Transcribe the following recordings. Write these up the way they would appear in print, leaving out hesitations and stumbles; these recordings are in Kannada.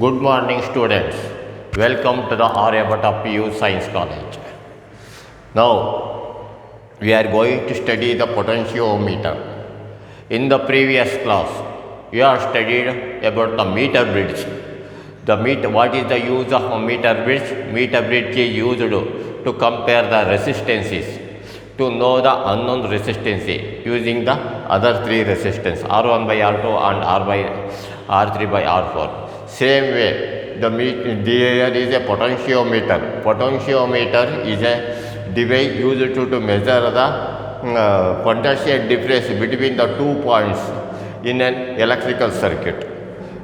Good morning, students. Welcome to the Aryabhatta PU Science College. Now, we are going to study the potentiometer. In the previous class, we have studied about the meter bridge. What is the use of a meter bridge? Meter bridge is used to compare the resistances, to know the unknown resistance using the other three resistance R1 by R2 and R3 by R4. Same way, there is a potentiometer. Potentiometer is a device used to measure the potential difference between the 2 points in an electrical circuit.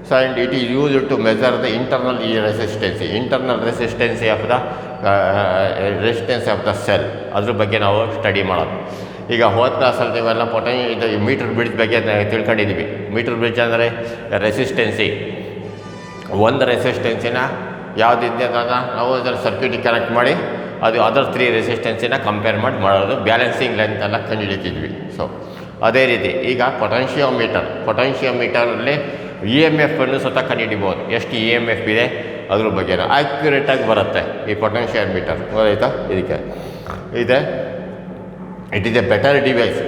So, and it is used to measure the internal resistance of the resistance of the cell. ಅದ್ರ ಬಗ್ಗೆ ನಾವು ಸ್ಟಡಿ ಮಾಡೋದು. ಈಗ ಹೋದ ಕ್ಲಾಸಲ್ಲಿ ನೀವೆಲ್ಲ ಇದು ಮೀಟರ್ ಬ್ರಿಡ್ಜ್ ಬಗ್ಗೆ ತಿಳ್ಕೊಂಡಿದ್ದೀವಿ. ಮೀಟರ್ ಬ್ರಿಡ್ಜ್ ಅಂದರೆ ರೆಸಿಸ್ಟೆನ್ಸಿ, ಒಂದು ರೆಸಿಸ್ಟೆನ್ಸಿನ ಯಾವುದಿದೆ ಅದನ್ನು ನಾವು ಅದರ ಸರ್ಕ್ಯೂಟಿಗೆ ಕನೆಕ್ಟ್ ಮಾಡಿ ಅದು ಅದರ್ ತ್ರೀ ರೆಸಿಸ್ಟೆನ್ಸಿನ ಕಂಪೇರ್ ಮಾಡೋದು, ಬ್ಯಾಲೆನ್ಸಿಂಗ್ ಲೆಂತ್ ಎಲ್ಲ ಕಂಡುಹಿಡಿತಿದ್ವಿ. ಸೊ ಅದೇ ರೀತಿ ಈಗ ಪೊಟೆನ್ಷಿಯೋಮೀಟರಲ್ಲಿ ಇ ಎಮ್ ಎಫ್ ಅನ್ನು ಸ್ವತಃ ಕಂಡುಹಿಡಿಬೋದು. ಎಷ್ಟು ಇ ಎಮ್ ಎಫ್ ಇದೆ ಅದ್ರ ಬಗ್ಗೆ ಆ್ಯಕ್ಯುರೇಟಾಗಿ ಬರುತ್ತೆ ಈ ಪೊಟೆನ್ಷಿಯೋಮೀಟರ್. ಗೊತ್ತಾಯ್ತಾ? ಇದಕ್ಕೆ it is a better device.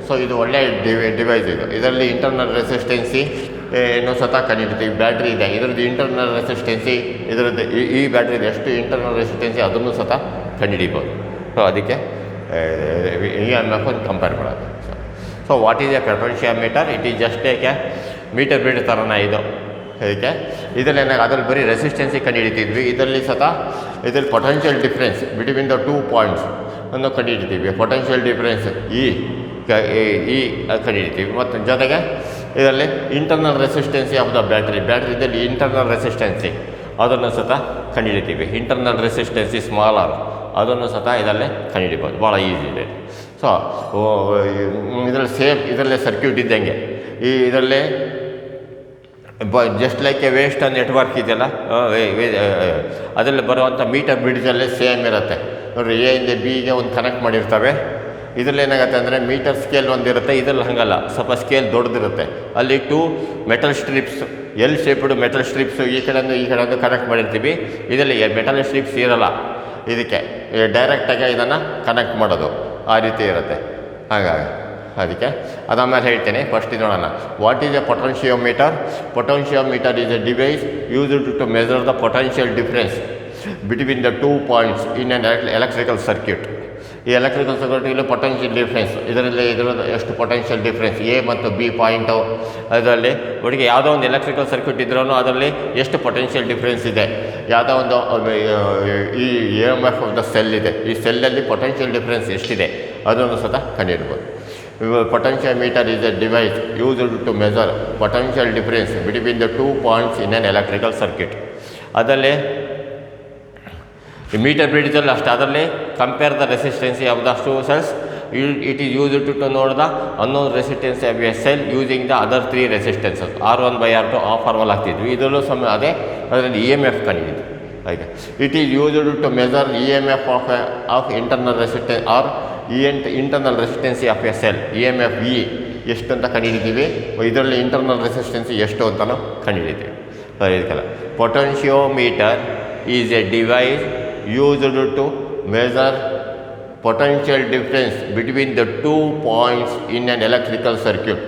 So ಇದು ಒಳ್ಳೆಯ ಡಿವೈಸ್. ಇದರಲ್ಲಿ ಇಂಟರ್ನಲ್ ರೆಸಿಸ್ಟೆನ್ಸಿ ಇನ್ನೂ ಸ್ವತಃ ಕಂಡುಹಿಡ್ತೀವಿ. ಬ್ಯಾಟ್ರಿ ಇದೆ, ಇದರದ್ದು ಇಂಟರ್ನಲ್ ರೆಸಿಸ್ಟೆನ್ಸಿ, ಇದರದ್ದು ಈ ಬ್ಯಾಟ್ರಿದು ಎಷ್ಟು ಇಂಟರ್ನಲ್ ರೆಸಿಸ್ಟೆನ್ಸಿ ಅದನ್ನು ಸ್ವತಃ ಕಂಡುಹಿಡಿಬೋದು. ಸೊ ಅದಕ್ಕೆ ಇ ಎಮ್ ಎಫ್ ಒಂದು ಕಂಪೇರ್ ಮಾಡೋದು. So what is a potentiometer? It is just ಏಕೆ ಮೀಟರ್ ಬ್ರಿಡ್ಜ್ ಥರನ ಇದು. ಇದಕ್ಕೆ ಇದರಲ್ಲಿ ಏನಾಗ ಅದ್ರಲ್ಲಿ ಬರೀ ರೆಸಿಸ್ಟೆನ್ಸಿ ಕಂಡುಹಿಡಿತಿದ್ವಿ. ಇದರಲ್ಲಿ ಇದರಲ್ಲಿ potential difference between the 2 points ಅನ್ನು ಕಂಡುಹಿಡಿತೀವಿ. ಪೊಟೆನ್ಷಿಯಲ್ ಡಿಫ್ರೆನ್ಸ್ ಈ ಕಂಡುಹಿಡಿತೀವಿ. ಮತ್ತು ಜೊತೆಗೆ ಇದರಲ್ಲಿ internal resistance of the ಬ್ಯಾಟ್ರಿದಲ್ಲಿ internal ರೆಸಿಸ್ಟೆನ್ಸಿ ಅದನ್ನು ಸ್ವತಃ ಕಂಡುಹಿಡಿತೀವಿ. ಇಂಟರ್ನಲ್ ರೆಸಿಸ್ಟೆನ್ಸಿ ಸ್ಮಾಲರ್ ಅದನ್ನು ಸ್ವತಃ ಇದರಲ್ಲೇ ಕಂಡುಹಿಡಿಬೋದು. ಭಾಳ ಈಸಿ ಇದೆ. ಸೊ ಇದರಲ್ಲೇ ಸರ್ಕ್ಯೂಟ್ ಇದ್ದಂಗೆ ಇದರಲ್ಲೇ just like A waste network ಇದೆಯಲ್ಲ, ಅದರಲ್ಲಿ ಬರುವಂಥ ಮೀಟರ್ ಬ್ರಿಡ್ಜಲ್ಲೇ ಸೇಮ್ ಇರುತ್ತೆ ನೋಡಿರಿ. ಎ ಇಂದ ಬಿಗೆ ಒಂದು ಕನೆಕ್ಟ್ ಮಾಡಿರ್ತವೆ. ಇದರಲ್ಲಿ ಏನಾಗುತ್ತೆ ಅಂದರೆ ಮೀಟರ್ ಸ್ಕೇಲ್ ಒಂದಿರುತ್ತೆ, ಇದರಲ್ಲಿ ಹಾಗಲ್ಲ, ಸ್ವಲ್ಪ ಸ್ಕೇಲ್ ದೊಡ್ಡದಿರುತ್ತೆ. ಅಲ್ಲಿ 2 metal strips, L shaped metal strips ಈ ಕಡೆಯಿಂದ ಕನೆಕ್ಟ್ ಮಾಡಿರ್ತೀವಿ. ಇದರಲ್ಲಿ ಮೆಟಲ್ ಸ್ಟ್ರಿಪ್ಸ್ ಇರೋಲ್ಲ, ಇದಕ್ಕೆ ಡೈರೆಕ್ಟಾಗಿ ಇದನ್ನು ಕನೆಕ್ಟ್ ಮಾಡೋದು ಆ ರೀತಿ ಇರುತ್ತೆ. ಹಾಗಾಗಿ ಅದಕ್ಕೆ ಅದಾದ್ಮೇಲೆ ಹೇಳ್ತೇನೆ. ಫಸ್ಟ್ ನೋಡೋಣ, what is a potentiometer? Potentiometer is a device used to measure the potential difference between the 2 points in an electrical circuit. ಈ ಎಲೆಕ್ಟ್ರಿಕಲ್ ಸರ್ಕ್ಯೂಟಲ್ಲಿ ಪೊಟೆನ್ಷಿಯಲ್ ಡಿಫ್ರೆನ್ಸ್ ಇದರಲ್ಲಿ ಎಷ್ಟು ಪೊಟೆನ್ಷಿಯಲ್ ಡಿಫ್ರೆನ್ಸ್ ಎ ಮತ್ತು ಬಿ ಪಾಯಿಂಟು, ಅದರಲ್ಲಿ ಒಟ್ಟಿಗೆ ಯಾವುದೋ ಒಂದು ಎಲೆಕ್ಟ್ರಿಕಲ್ ಸರ್ಕ್ಯೂಟ್ ಇದ್ರೂ ಅದರಲ್ಲಿ ಎಷ್ಟು ಪೊಟೆನ್ಷಿಯಲ್ ಡಿಫ್ರೆನ್ಸ್ ಇದೆ, ಯಾವುದೋ ಒಂದು ಈ A M F of the cell ಇದೆ, ಈ ಸೆಲ್ಲಲ್ಲಿ ಪೊಟೆನ್ಷಿಯಲ್ ಡಿಫ್ರೆನ್ಸ್ ಎಷ್ಟಿದೆ ಅದನ್ನು ಸ್ವತಃ ಕಂಡುಹಿಡ್ಬೋದು. Potentiometer is a device used to measure potential difference between the 2 points in an electrical circuit. ಅದರಲ್ಲಿ ಮೀಟರ್ ಬ್ರಿಡ್ಜಲ್ಲಿ ಅಷ್ಟು ಅದರಲ್ಲಿ compare the resistance of the 2 cells. It is used to know the unknown resistance of a cell using the other 3 resistances R1 by R2 ಆ ಫಾರ್ಮಲ್ ಆಗ್ತಿದ್ವಿ. ಇದರಲ್ಲೂ ಅದೇ ಅದರಲ್ಲಿ ಇ ಎಮ್ ಎಫ್ ಕಂಡಿದ್ವಿ. ಹಾಗೆ it is used to measure E M F of internal resistance or internal resistance of a cell. E M F ಎಷ್ಟು ಅಂತ ಕಂಡುಹಿಡಿತೀವಿ, ಇದರಲ್ಲಿ ಇಂಟರ್ನಲ್ ರೆಸಿಸ್ಟೆನ್ಸಿ ಎಷ್ಟು ಅಂತಲೂ ಕಂಡುಹಿಡಿತೀವಿ. ಇದಕ್ಕೆಲ್ಲ potentiometer is a device used to measure potential difference between the 2 points in an electrical circuit.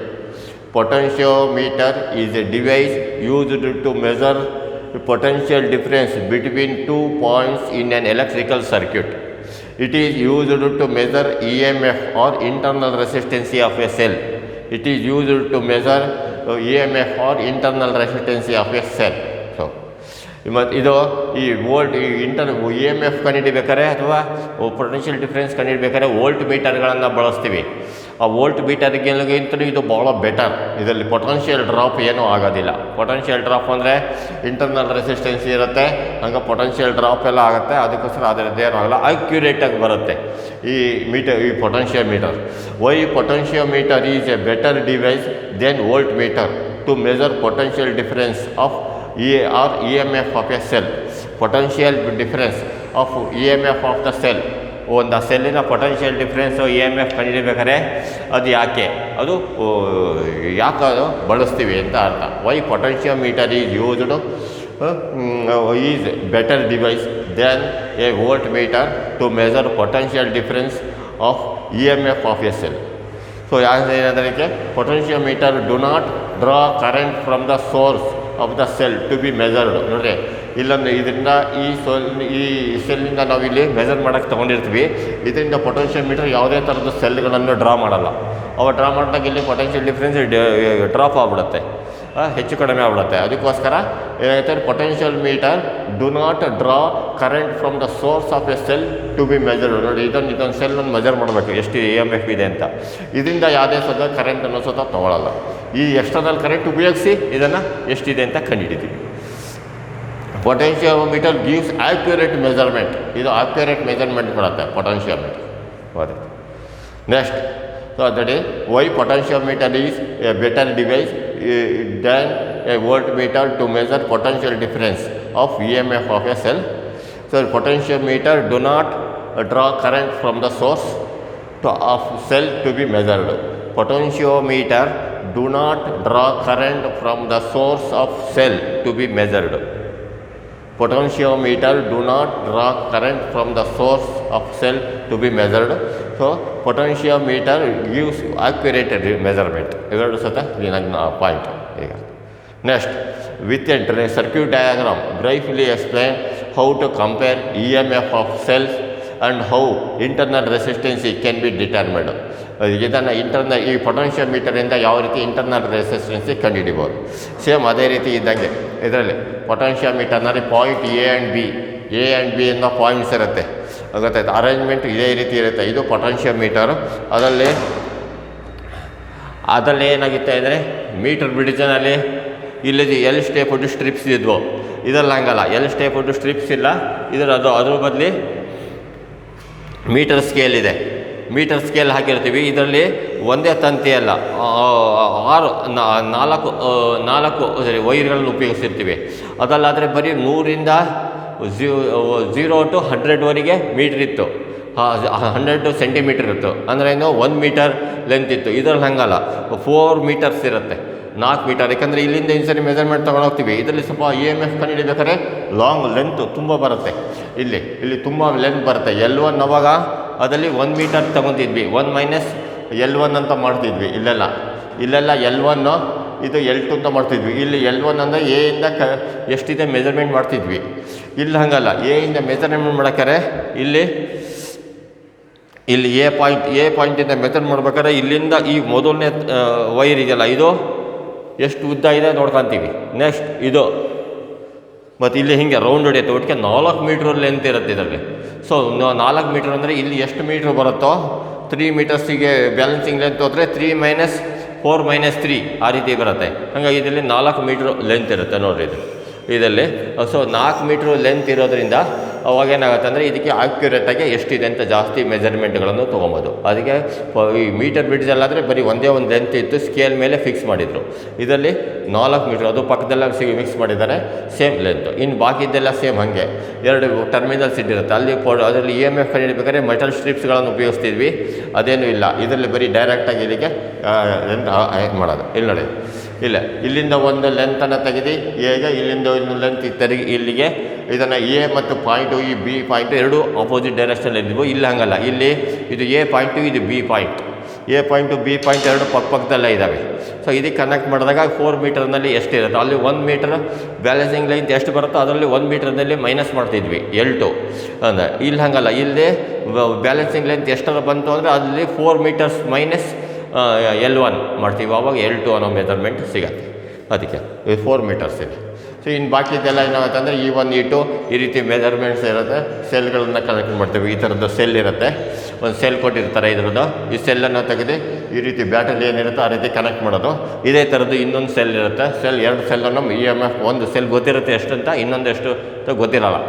Potentiometer is a device used to measure the potential difference between 2 points in an electrical circuit. It is used to measure EMF or internal resistance of a cell. It is used to measure EMF or internal resistance of a cell. ಮತ್ತು ಇದು ಈ ವೋಲ್ಟ್ ಇ ಎಮ್ ಎಫ್ ಕಂಡುಹಿಡಿಬೇಕಾದ್ರೆ ಅಥವಾ ಪೊಟೆನ್ಷಿಯಲ್ ಡಿಫ್ರೆನ್ಸ್ ಕಂಡುಹಿಡ್ಬೇಕಾದ್ರೆ ವೋಲ್ಟ್ ಮೀಟರ್ಗಳನ್ನು ಬಳಸ್ತೀವಿ. ಆ ವೋಲ್ಟ್ ಮೀಟರ್ಗಿಂತಲೂ ಇದು ಭಾಳ ಬೆಟರ್. ಇದರಲ್ಲಿ ಪೊಟೆನ್ಷಿಯಲ್ ಡ್ರಾಪ್ ಏನೂ ಆಗೋದಿಲ್ಲ. ಪೊಟೆನ್ಷಿಯಲ್ ಡ್ರಾಪ್ ಅಂದರೆ ಇಂಟರ್ನಲ್ ರೆಸಿಸ್ಟೆನ್ಸ್ ಇರುತ್ತೆ, ಹಂಗೆ ಪೊಟೆನ್ಷಿಯಲ್ ಡ್ರಾಪ್ ಎಲ್ಲ ಆಗುತ್ತೆ. ಅದಕ್ಕೋಸ್ಕರ ಅದರದ್ದು ಏನೂ ಆಗಲ್ಲ, ಅಕ್ಯುರೇಟಾಗಿ ಬರುತ್ತೆ ಈ potentiometer. Why potentiometer is a better device than voltmeter to measure potential difference of E M F of a cell. Potential difference of E M F of the cell. ಒಂದು ಸೆಲ್ಲಿನ potential difference E M F ಕಂಡುಹಿಡಿಬೇಕಾದ್ರೆ ಅದು ಯಾಕೆ ಅದು ಬಳಸ್ತೀವಿ ಅಂತ ಅರ್ಥ. Why potentiometer is used is better device than a voltmeter to measure potential difference of EMF of a cell. So ಏನಂದರೆ potentiometer do not draw current from the source of the cell to be measured. ನೋಡಿರಿ ಇಲ್ಲೊಂದು ಇದರಿಂದ ಈ ಸೆಲ್ಲಿಂದ ನಾವು ಇಲ್ಲಿ ಮೆಜರ್ ಮಾಡೋಕ್ಕೆ ತೊಗೊಂಡಿರ್ತೀವಿ. ಇದರಿಂದ ಪೊಟೆನ್ಷಿಯೋಮೀಟರ್ ಯಾವುದೇ ಥರದ ಸೆಲ್ಗಳನ್ನು ಡ್ರಾ ಮಾಡಲ್ಲ. ಅವು ಡ್ರಾ ಮಾಡಿದಾಗ ಇಲ್ಲಿ ಪೊಟೆನ್ಷಿಯಲ್ ಡಿಫ್ರೆನ್ಸ್ ಡ್ರಾಪ್ ಆಗಿಬಿಡುತ್ತೆ, ಹೆಚ್ಚು ಕಡಿಮೆ ಆಗ್ಬಿಡುತ್ತೆ. ಅದಕ್ಕೋಸ್ಕರ ಏನಾಗುತ್ತೆ, potential meter do not draw current from the source of a cell to be measured. ನೋಡಿ ಇದೊಂದು ಸೆಲ್ಲನ್ನು ಮೆಜರ್ ಮಾಡಬೇಕು ಎಷ್ಟು EMF ಇದೆ ಅಂತ. ಇದರಿಂದ ಯಾವುದೇ ಸದ ಕರೆಂಟನ್ನು ಸ್ವತಃ ತೊಗೊಳ್ಳಲ್ಲ. ಈ ಎಕ್ಸ್ಟರ್ನಲ್ ಕರೆಂಟ್ ಉಪಯೋಗಿಸಿ ಇದನ್ನು ಎಷ್ಟಿದೆ ಅಂತ ಕಂಡುಹಿಡಿತೀವಿ. Potentiometer gives accurate measurement. ಇದು ಆಕ್ಯುರೇಟ್ ಮೆಜರ್ಮೆಂಟ್ ಕೊಡುತ್ತೆ ಪೊಟೆನ್ಷಿಯೋಮೀಟರ್. ಹೌದು. Next, so that is why potentiometer is a better device than a voltmeter to measure potential difference of EMF of a cell. So potentiometer do not draw current from the source of cell to be measured. Potentiometer do not draw current from the source of cell to be measured. Potentiometer do not draw current from the source of cell to be measured. So potentiometer gives accurate measurement. ಇವೆರಡು ಸತ ಪಾಯಿಂಟ್. ಈಗ next, with a circuit diagram briefly explain how to compare EMF of cells and how internal resistance can be determined. ಇದನ್ನು ಈ ಪೊಟೆನ್ಷಿಯೋಮೀಟರಿಂದ ಯಾವ ರೀತಿ ಇಂಟರ್ನಲ್ ರೆಸಿಸ್ಟೆನ್ಸಿ ಕಂಡುಹಿಡಿಬೋದು. ಸೇಮ್ ಅದೇ ರೀತಿ ಇದ್ದಂಗೆ ಇದರಲ್ಲಿ ಪೊಟೆನ್ಷಿಯೋಮೀಟರ್ನಲ್ಲಿ ಪಾಯಿಂಟ್ ಎ ಆ್ಯಂಡ್ ಬಿ ಅನ್ನೋ ಪಾಯಿಂಟ್ಸ್ ಇರುತ್ತೆ, ಗೊತ್ತಾಯ್ತು. ಅರೇಂಜ್ಮೆಂಟ್ ಇದೇ ರೀತಿ ಇರುತ್ತೆ. ಇದು ಪೊಟೆನ್ಷಿಯೋಮೀಟರು. ಅದರಲ್ಲಿ ಏನಾಗುತ್ತೆ ಅಂದರೆ ಮೀಟರ್ ಬ್ರಿಡ್ಜ್ನಲ್ಲಿ ಇಲ್ಲದ ಎಲ್ ಸ್ಟೇಪ್ಡ್ ಸ್ಟ್ರಿಪ್ಸ್ ಇದ್ವು. ಇದರಲ್ಲಿ ಹಂಗಲ್ಲ, ಎಲ್ ಸ್ಟೇಪ್ಡ್ ಸ್ಟ್ರಿಪ್ಸ್ ಇಲ್ಲ. ಅದ್ರ ಬದಲಿ ಮೀಟರ್ ಸ್ಕೇಲ್ ಇದೆ. ಮೀಟರ್ ಸ್ಕೇಲ್ ಹಾಕಿರ್ತೀವಿ. ಇದರಲ್ಲಿ ಒಂದೇ ತಂತಿ ಅಲ್ಲ, ನಾಲ್ಕು ವೈರ್ಗಳನ್ನು ಉಪಯೋಗಿಸಿರ್ತೀವಿ. ಅದಲ್ಲಾದರೆ ಬರೀ 100ರಿಂದ 0 to 100ವರೆಗೆ ಮೀಟ್ರ್ ಇತ್ತು. 100 ಸೆಂಟಿಮೀಟರ್ ಇತ್ತು. ಅಂದರೆ ಏನು, 1 ಮೀಟರ್ ಲೆಂತ್ ಇತ್ತು. ಇದರಲ್ಲಿ ಹಂಗಲ್ಲ, 4 ಮೀಟರ್ಸ್ ಇರುತ್ತೆ, 4 ಮೀಟರ್. ಯಾಕಂದರೆ ಇಲ್ಲಿಂದ ಇನ್ಸರಿ ಮೆಜರ್ಮೆಂಟ್ ತೊಗೊಂಡೋಗ್ತೀವಿ. ಇದರಲ್ಲಿ ಸ್ವಲ್ಪ EMF ಕಂಡುಹಿಡಿಬೇಕಾದ್ರೆ ಲಾಂಗ್ ಲೆಂತ್ ತುಂಬ ಬರುತ್ತೆ. ಇಲ್ಲಿ ತುಂಬ ಲೆಂತ್ ಬರುತ್ತೆ. L1 ಅವಾಗ ಅದರಲ್ಲಿ 1 ಮೀಟರ್ ತೊಗೊತಿದ್ವಿ, 1 - L1 ಅಂತ ಮಾಡ್ತಿದ್ವಿ. ಇಲ್ಲೆಲ್ಲ L1 ಇದು L2 ಅಂತ ಮಾಡ್ತಿದ್ವಿ. ಇಲ್ಲಿ L1 ಅಂದರೆ ಎಯಿಂದ ಎಷ್ಟಿದೆ ಮೆಜರ್ಮೆಂಟ್ ಮಾಡ್ತಿದ್ವಿ. ಇಲ್ಲಿ ಹಂಗಲ್ಲ, ಎಯಿಂದ ಮೆಜರ್ಮೆಂಟ್ ಮಾಡೋಕ್ಕಾರೆ ಇಲ್ಲಿ ಎ ಪಾಯಿಂಟಿಂದ ಮೆಜರ್ ಮಾಡ್ಬೇಕಾದ್ರೆ ಇಲ್ಲಿಂದ ಈ ಮೊದಲನೇ ವೈರ್ ಇದೆಯಲ್ಲ, ಇದು ಎಷ್ಟು ಉದ್ದ ಇದೆ ನೋಡ್ಕೊತೀವಿ. ನೆಕ್ಸ್ಟ್ ಇದು ಮತ್ತು ಇಲ್ಲಿ ಹೀಗೆ ರೌಂಡ್ ಹೊಡೆಯುತ್ತೆ. ಒಟ್ಟಿಗೆ 4 ಮೀಟ್ರ್ ಲೆಂತ್ ಇರುತ್ತೆ ಇದರಲ್ಲಿ. ಸೊ 4 ಮೀಟ್ರ್ ಅಂದರೆ ಇಲ್ಲಿ ಎಷ್ಟು ಮೀಟ್ರ್ ಬರುತ್ತೋ 3 ಮೀಟರ್ಸಿಗೆ ಬ್ಯಾಲೆನ್ಸಿಂಗ್ ಲೆಂತ್ ಹೋದರೆ 3 - 4 - 3 ಆ ರೀತಿ ಬರುತ್ತೆ. ಹಾಗಾಗಿ ಇದರಲ್ಲಿ 4 ಮೀಟ್ರ್ ಲೆಂತ್ ಇರುತ್ತೆ ನೋಡಿರಿ ಇದರಲ್ಲಿ. ಸೊ 4 ಮೀಟ್ರ್ ಲೆಂತ್ ಇರೋದ್ರಿಂದ ಅವಾಗೇನಾಗುತ್ತೆ ಅಂದರೆ ಇದಕ್ಕೆ ಆಕ್ಯುರೇಟಾಗಿ ಎಷ್ಟಿದೆ ಅಂತ ಜಾಸ್ತಿ ಮೆಜರ್ಮೆಂಟ್ಗಳನ್ನು ತೊಗೊಬೋದು. ಅದಕ್ಕೆ ಈ ಮೀಟರ್ ಬ್ರಿಡ್ಜಲ್ಲಾದರೆ ಬರೀ ಒಂದೇ ಒಂದು ಲೆಂತ್ ಇತ್ತು, ಸ್ಕೇಲ್ ಮೇಲೆ ಫಿಕ್ಸ್ ಮಾಡಿದರು. ಇದರಲ್ಲಿ 4 ಮೀಟ್ರ್, ಅದು ಪಕ್ಕದೆಲ್ಲ ಫಿಕ್ಸ್ ಮಾಡಿದ್ದಾರೆ, ಸೇಮ್ ಲೆಂತು. ಇನ್ನು ಬಾಕಿದ್ದೆಲ್ಲ ಸೇಮ್ ಹಾಗೆ 2 ಟರ್ಮಿನಲ್ಸ್ ಇಟ್ಟಿರುತ್ತೆ. ಅದರಲ್ಲಿ EMF ಕಂಡುಹಿಡಿಬೇಕಾದ್ರೆ ಮೆಟಲ್ ಸ್ಟ್ರಿಪ್ಸ್ಗಳನ್ನು ಉಪಯೋಗಿಸ್ತಿದ್ವಿ. ಅದೇನೂ ಇಲ್ಲ, ಇದರಲ್ಲಿ ಬರೀ ಡೈರೆಕ್ಟಾಗಿ ಇಲ್ಲಿಗೆ ಲೆಂತ್ ಮಾಡೋದು. ಇಲ್ಲಿ ನೋಡಿ, ಇಲ್ಲಿಂದ ಒಂದು ಲೆಂತನ್ನು ತೆಗೆದು ಈಗ ಇಲ್ಲಿಂದ ಒಂದು ಲೆಂತ್ ತೆಗೆದು ಇಲ್ಲಿಗೆ ಇದನ್ನು ಎ ಮತ್ತು ಪಾಯಿಂಟು, ಈ ಬಿ ಪಾಯಿಂಟು ಎರಡೂ ಆಪೋಸಿಟ್ ಡೈರೆಕ್ಷನಲ್ಲಿ ಇದ್ವು. ಇಲ್ಲಿ ಹಂಗಲ್ಲ, ಇಲ್ಲಿ ಇದು ಎ ಪಾಯಿಂಟು, ಇದು B point. A point B point ಎರಡು ಪಕ್ಕದಲ್ಲೇ ಇದ್ದಾವೆ. ಸೊ ಇದಕ್ಕೆ ಕನೆಕ್ಟ್ ಮಾಡಿದಾಗ 4 ಮೀಟರ್ನಲ್ಲಿ ಎಷ್ಟಿರುತ್ತೆ, ಅಲ್ಲಿ 1 ಮೀಟರ್ ಬ್ಯಾಲೆನ್ಸಿಂಗ್ ಲೆಂತ್ ಎಷ್ಟು ಬರುತ್ತೋ ಅದರಲ್ಲಿ 1 ಮೀಟರ್ನಲ್ಲಿ ಮೈನಸ್ ಮಾಡ್ತಿದ್ವಿ L2 ಅಂದರೆ. ಇಲ್ಲಿ ಹಂಗಲ್ಲ, ಇಲ್ಲಿ ಬ್ಯಾಲೆನ್ಸಿಂಗ್ ಲೆಂತ್ ಎಷ್ಟರ ಬಂತು ಅಂದರೆ ಅಲ್ಲಿ 4 ಮೀಟರ್ಸ್ ಮೈನಸ್ L1 ಮಾಡ್ತೀವಿ. ಆವಾಗ L2 ಅನ್ನೋ ಮೆಜರ್ಮೆಂಟ್ ಸಿಗುತ್ತೆ. ಅದಕ್ಕೆ 4 ಮೀಟರ್ಸ್ ಇದೆ. ಸೊ ಇನ್ನು ಬಾಕಿದೆಲ್ಲ ಏನಾಗುತ್ತೆ ಅಂದರೆ E1 E2 ಈ ರೀತಿ ಮೆಜರ್ಮೆಂಟ್ಸ್ ಇರುತ್ತೆ. ಸೆಲ್ಗಳನ್ನು ಕನೆಕ್ಟ್ ಮಾಡ್ತೀವಿ. ಈ ಥರದ್ದು ಸೆಲ್ ಇರುತ್ತೆ, ಒಂದು ಸೆಲ್ ಕೊಟ್ಟಿರ್ತಾರೆ ಇದ್ರದ್ದು. ಈ ಸೆಲ್ಲನ್ನು ತೆಗೆದು ಈ ರೀತಿ ಬ್ಯಾಟರಿ ಏನಿರುತ್ತೆ ಆ ರೀತಿ ಕನೆಕ್ಟ್ ಮಾಡೋದು. ಇದೇ ಥರದ್ದು ಇನ್ನೊಂದು ಸೆಲ್ ಇರುತ್ತೆ. 2 ಸೆಲ್ಲನ್ನು EMF, ಒಂದು ಸೆಲ್ ಗೊತ್ತಿರುತ್ತೆ ಎಷ್ಟು ಅಂತ, ಇನ್ನೊಂದು ಎಷ್ಟು ಅಂತ ಗೊತ್ತಿರಲ್ಲ,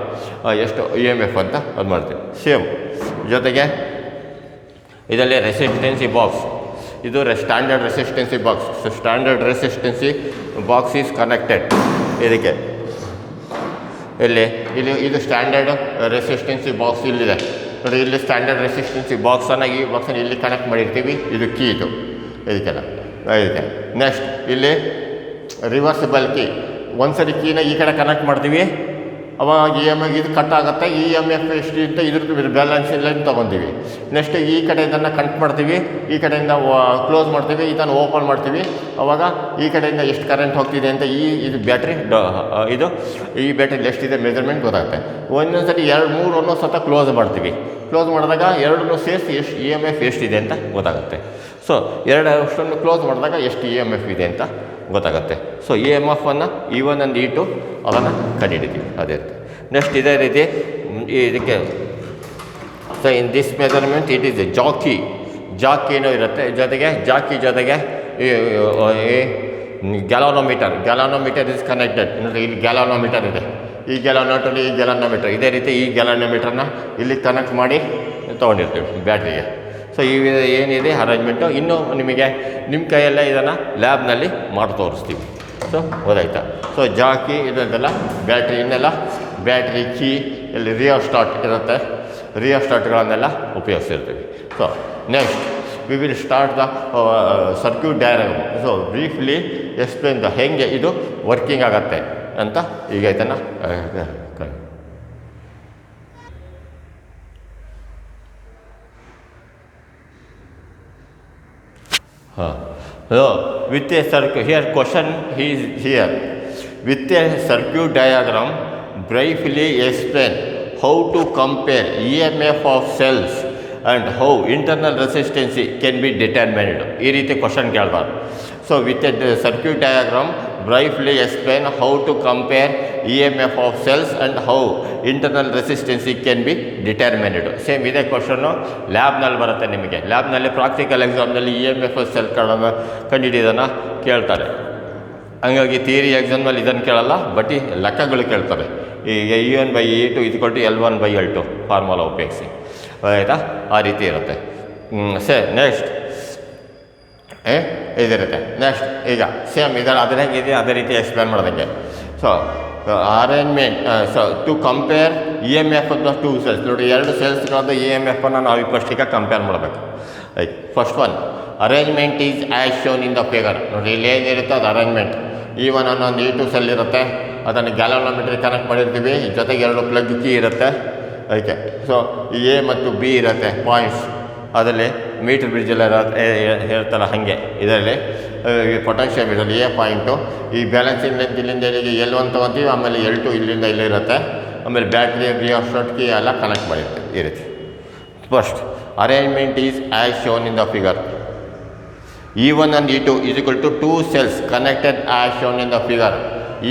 ಎಷ್ಟು EMF ಅಂತ ಅದು ಮಾಡ್ತೀವಿ. ಸೇಮ್ ಜೊತೆಗೆ ಇದರಲ್ಲಿ ರೆಸಿಸ್ಟೆನ್ಸಿ ಬಾಕ್ಸ್, ಇದು standard resistance box. So standard resistance box is connected ಇದಕ್ಕೆ. ಇಲ್ಲಿ ಇದು ಸ್ಟ್ಯಾಂಡರ್ಡ್ ರೆಸಿಸ್ಟೆನ್ಸಿ ಬಾಕ್ಸ್ ಇಲ್ಲಿದೆ ನೋಡಿ. ಇಲ್ಲಿ ಸ್ಟ್ಯಾಂಡರ್ಡ್ ರೆಸಿಸ್ಟೆನ್ಸಿ ಬಾಕ್ಸನ್ನು, ಈ ಬಾಕ್ಸನ್ನು ಇಲ್ಲಿ ಕನೆಕ್ಟ್ ಮಾಡಿರ್ತೀವಿ. ಇದು ಕೀ, ಇದಕ್ಕೆಲ್ಲ ಇದಕ್ಕೆ. ನೆಕ್ಸ್ಟ್ ಇಲ್ಲಿ ರಿವರ್ಸಿಬಲ್ ಕೀ. ಒಂದು ಸರಿ ಕೀನ ಈ ಕಡೆ ಕನೆಕ್ಟ್ ಮಾಡ್ತೀವಿ, ಅವಾಗ ಇದು ಕಟ್ ಆಗುತ್ತೆ. EMF ಎಷ್ಟು ಅಂತ ಇದ್ರದ್ದು ಬ್ಯಾಲೆನ್ಸ್ ಲೈನ್ ತೊಗೊತೀವಿ. ನೆಕ್ಸ್ಟ್ ಈ ಕಡೆ ಇದನ್ನು ಕನೆಕ್ಟ್ ಮಾಡ್ತೀವಿ, ಈ ಕಡೆಯಿಂದ ಕ್ಲೋಸ್ ಮಾಡ್ತೀವಿ, ಇದನ್ನು ಓಪನ್ ಮಾಡ್ತೀವಿ. ಅವಾಗ ಈ ಕಡೆಯಿಂದ ಎಷ್ಟು ಕರೆಂಟ್ ಹೋಗ್ತಿದೆ ಅಂತ ಇದು ಬ್ಯಾಟ್ರಿ ಈ ಬ್ಯಾಟ್ರಿಲಿ ಎಷ್ಟಿದೆ ಮೆಜರ್ಮೆಂಟ್ ಗೊತ್ತಾಗುತ್ತೆ. ಒಂದೊಂದು ಸರಿ 2-3 ಒಂದೊಂದು ಸತ ಕ್ಲೋಸ್ ಮಾಡ್ತೀವಿ. ಕ್ಲೋಸ್ ಮಾಡಿದಾಗ ಎರಡನ್ನೂ ಸೇರಿಸಿ ಎಷ್ಟು EMF ಎಷ್ಟಿದೆ ಅಂತ ಗೊತ್ತಾಗುತ್ತೆ. ಸೊ ಅಷ್ಟನ್ನು ಕ್ಲೋಸ್ ಮಾಡಿದಾಗ ಎಷ್ಟು EMF ಇದೆ ಅಂತ ಗೊತ್ತಾಗುತ್ತೆ. ಸೊ EMF-ಅನ್ನು E1 and E2 ಅದನ್ನು ಕಂಡುಹಿಡಿತೀವಿ. ಅದೇ ರೀತಿ ನೆಕ್ಸ್ಟ್ ಇದೇ ರೀತಿ ಇದಕ್ಕೆ so in this measurement it is ಜಾಕಿನೂ ಇರುತ್ತೆ. ಜೊತೆಗೆ ಗ್ಯಾಲೋನೋಮೀಟರ್ ಇಸ್ ಕನೆಕ್ಟೆಡ್. ನೋಡಿ ಇಲ್ಲಿ ಗ್ಯಾಲೋನೋಮೀಟರ್ ಇದೆ, ಈ ಗ್ಯಾಲೋನೋಮೀಟರ್ ಇದೇ ರೀತಿ ಈ ಗ್ಯಾಲೋನೋಮೀಟರ್ನ ಇಲ್ಲಿ ಕನೆಕ್ಟ್ ಮಾಡಿ ತೊಗೊಂಡಿರ್ತೀವಿ ಬ್ಯಾಟ್ರಿಗೆ. ಸೊ ಈ ಏನಿದೆ ಅರೇಂಜ್ಮೆಂಟು ಇನ್ನೂ ನಿಮಗೆ ನಿಮ್ಮ ಕೈಯಲ್ಲೇ ಇದನ್ನು ಲ್ಯಾಬ್ನಲ್ಲಿ ಮಾಡಿ ತೋರಿಸ್ತೀವಿ. ಸೊ ಗೊತ್ತಾಯ್ತಾ? ಸೊ ಜಾಕಿ ಇದೆಲ್ಲ ಬ್ಯಾಟ್ರಿ, ಇನ್ನೆಲ್ಲ ಬ್ಯಾಟ್ರಿ ಕೀ, ಇಲ್ಲಿ ರಿಯೋಸ್ಟಾಟ್ ಇರುತ್ತೆ, ರಿಯೋಸ್ಟಾಟ್ಗಳನ್ನೆಲ್ಲ ಉಪಯೋಗಿಸಿರ್ತೀವಿ. So next we will start the circuit diagram. So briefly explain the ಹೆಂಗೆ ಇದು ವರ್ಕಿಂಗ್ ಆಗುತ್ತೆ ಅಂತ ಈಗ ಇದನ್ನು with a circuit here question is here with a circuit diagram briefly explain how to compare EMF of cells and how internal resistance can be determined. ಈ ರೀತಿ ಕ್ವಶನ್ ಕೇಳ್ಬಾರ್ದು. So with a circuit diagram briefly explain how to compare EMF of cells and how internal resistance can be determined. Same ಇದೇ ಕ್ವಶನ್ನು ಲ್ಯಾಬ್ನಲ್ಲಿ ಬರುತ್ತೆ ನಿಮಗೆ. ಲ್ಯಾಬ್ನಲ್ಲಿ ಪ್ರಾಕ್ಟಿಕಲ್ ಎಕ್ಸಾಮ್ನಲ್ಲಿ EMF ಸೆಲ್ಗಳನ್ನು ಕಂಡುಹಿಡಿಯೋದನ್ನು ಕೇಳ್ತಾರೆ. ಹಂಗಾಗಿ ಥಿಯರಿ ಎಕ್ಸಾಮ್ನಲ್ಲಿ ಇದನ್ನು ಕೇಳಲ್ಲ, ಬಟ್ ಈ ಲೆಕ್ಕಗಳು ಕೇಳ್ತಾರೆ. ಈಗ E1/E2 = L1/L2 ಫಾರ್ಮುಲಾ ಉಪಯೋಗಿಸಿ, ಆಯಿತಾ? ಆ ರೀತಿ ಇರುತ್ತೆ. ನೆಕ್ಸ್ಟ್ ಇದಿರುತ್ತೆ. ನೆಕ್ಸ್ಟ್ ಈಗ ಸೇಮ್ ಅದ್ರ ಹೇಗಿದೆ ಅದೇ ರೀತಿ ಎಕ್ಸ್ಪ್ಲೇನ್ ಮಾಡೋದಂಗೆ. So arrangement to compare EMF of the 2 cells. ನೋಡಿ, 2 ಸೆಲ್ಸ್ಗಳಾದ EMF-ಅನ್ನು ನಾವು ಫಸ್ಟಿಗೆ ಕಂಪೇರ್ ಮಾಡಬೇಕು. Right, first one arrangement is as shown in the figure. ನೋಡಿ, ಇಲ್ಲಿ ಏನಿರುತ್ತೆ ಅದು ಅರೇಂಜ್ಮೆಂಟ್. E1 ಅನ್ನೊಂದು E2 ಸೆಲ್ ಇರುತ್ತೆ, ಅದನ್ನು ಗ್ಯಾಲೋನೋಮೀಟರ್ ಕನೆಕ್ಟ್ ಮಾಡಿರ್ತೀವಿ. ಜೊತೆಗೆ 2 ಪ್ಲಗ್ ಕೀ ಇರುತ್ತೆ. ಓಕೆ, ಸೊ A ಮತ್ತು B ಇರುತ್ತೆ ಪಾಯಿಂಟ್ಸ್. ಅದರಲ್ಲಿ ಮೀಟರ್ ಬ್ರಿಡ್ಜೆಲ್ಲ ಹೇಳ್ತಾರಲ್ಲ ಹಾಗೆ ಇದರಲ್ಲಿ ಪೊಟೆನ್ಷಿಯಲ್ ಇದರಲ್ಲಿ A ಪಾಯಿಂಟು. ಈ ಬ್ಯಾಲೆನ್ಸಿಂಗ್ ಲೆಂತ್ ಇಲ್ಲಿಂದ ಇಲ್ಲಿಗೆ L1 ತೊಗೊತೀವಿ, ಆಮೇಲೆ L2 ಇಲ್ಲಿಂದ ಇಲ್ಲಿರುತ್ತೆ. ಆಮೇಲೆ ಬ್ಯಾಟ್ರಿ ರಿಯೋಸ್ಟಾಟ್ ಕೀ ಎಲ್ಲ ಕನೆಕ್ಟ್ ಮಾಡಿರ್ತೀವಿ ಈ ರೀತಿ. First arrangement is as shown in the figure. E1 and E2 = 2 cells connected as shown in the figure.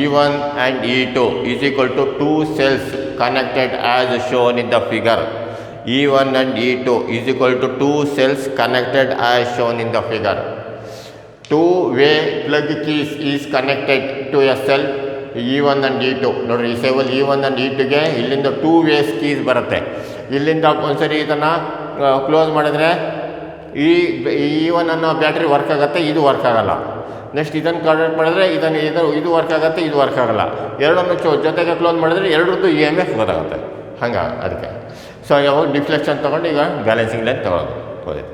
E1 and E2 = 2 cells connected as shown in the figure. E1 and E2 = 2 cells connected as shown in the figure. Two-way plug keys is connected to a cell E1 and E2. ನೋಡಿರಿ, ಈ ಸೇವಲ್ E1 and E2ಗೆ ಇಲ್ಲಿಂದ 2 ways ಕೀಸ್ ಬರುತ್ತೆ. ಇಲ್ಲಿಂದ ಒಂದ್ಸರಿ ಇದನ್ನು ಕ್ಲೋಸ್ ಮಾಡಿದರೆ ಈ E1 ಅನ್ನೋ ಬ್ಯಾಟ್ರಿ ವರ್ಕ್ ಆಗುತ್ತೆ, ಇದು ವರ್ಕ್ ಆಗೋಲ್ಲ. ನೆಕ್ಸ್ಟ್ ಇದನ್ನು ಕನೆಕ್ಟ್ ಮಾಡಿದ್ರೆ ಇದು ವರ್ಕ್ ಆಗುತ್ತೆ, ಇದು ವರ್ಕ್ ಆಗೋಲ್ಲ. ಎರಡನ್ನು ಜೊತೆಗೆ ಕ್ಲೋಸ್ ಮಾಡಿದರೆ ಎರಡರದ್ದು EMF ಗೊತ್ತಾಗುತ್ತೆ. ಹಂಗೆ ಅದಕ್ಕೆ ಸೊ ಯಾವಾಗ ಡಿಫ್ಲೆಕ್ಷನ್ ತೊಗೊಂಡು ಈಗ ಬ್ಯಾಲೆನ್ಸಿಂಗ್ ಲೈನ್ ತೊಗೊಳ್ಳೋದು.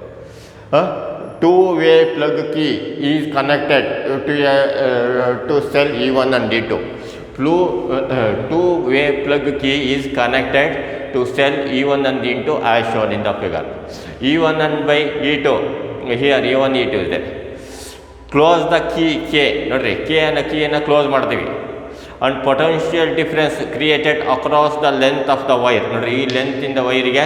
Two-way plug key is connected to cell E1 and E2. Two-way plug key is connected to cell E1 and E2 as shown in the figure. E1 and by E2, here E1 E2 ಇದೆ. Close the key K. ನೋಡಿರಿ, ಕೀಯನ್ನು ಕ್ಲೋಸ್ ಮಾಡ್ತೀವಿ. And potential difference created across the length of the wire. ನೋಡಿರಿ, ಈ ಲೆಂತಿಂದ ವೈರಿಗೆ